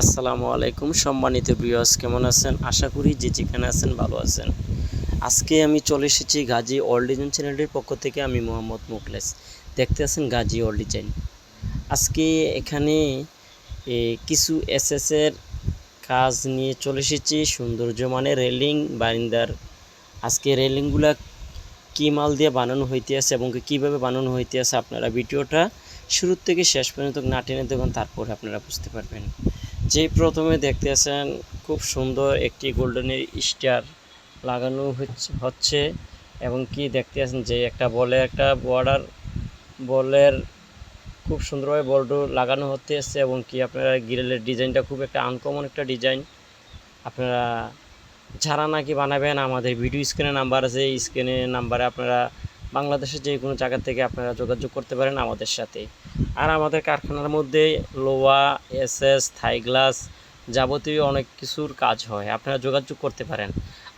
আসসালামু আলাইকুম সম্মানিত ভিউয়ার্স, কেমন আছেন? আশা করি যে যেখানে আছেন ভালো আছেন। আজকে আমি চলে এসেছি গাজী ওয়ার্ল্ড ডিজাইন চ্যানেলের পক্ষ থেকে। আমি মোহাম্মদ মুখলেস। দেখতে আছেন গাজী ওয়ার্ল্ড ডিজাইন। আজকে এখানে কিছু এসএসের কাজ নিয়ে চলে এসেছি। সৌন্দর্য মানে রেলিং বারিন্দার। আজকে রেলিংগুলা কী মাল দিয়ে বানানো হইতে আছে এবং কীভাবে বানানো হইতে আছে, আপনারা ভিডিওটা শুরু থেকে শেষ পর্যন্ত না টেনে দেখুন, তারপরে আপনারা বুঝতে পারবেন। যে প্রথমে দেখতে আছেন খুব সুন্দর একটি গোল্ডেনের স্টার লাগানো হচ্ছে এবং কি দেখতে আছেন যে একটা বলের খুব সুন্দরভাবে বলটা লাগানো হতে আসছে এবং কি আপনারা গ্রিলের ডিজাইনটা খুব একটা আনকমন একটা ডিজাইন। আপনারা যারা নাকি বানাবেন, আমাদের ভিডিও স্ক্রিনে নাম্বার আছে, এই স্ক্রিনে নাম্বারে আপনারা বাংলাদেশের যে কোনো জায়গা থেকে আপনারা যোগাযোগ করতে পারেন আমাদের সাথে। আর আমাদের কারখানার মধ্যে লোহা, এসএস, থাই গ্লাস যাবতীয় অনেক কিছুর কাজ হয়, আপনারা যোগাযোগ করতে পারেন।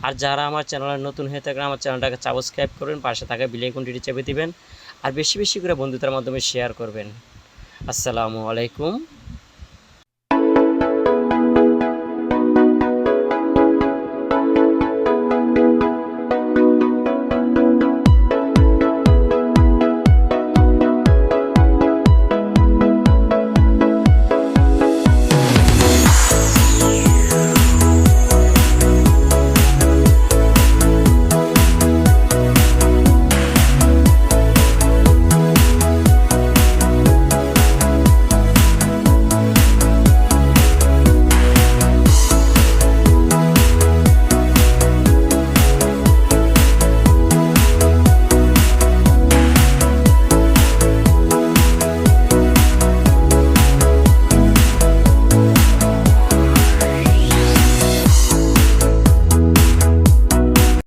আর যারা আমার চ্যানেলে নতুন হয়ে থাকেন, আমার চ্যানেলটাকে সাবস্ক্রাইব করবেন, পাশে থাকা বেল আইকনটি চেপে দিবেন আর বেশি বেশি করে বন্ধুদের মাধ্যমে শেয়ার করবেন। আসসালামু আলাইকুম।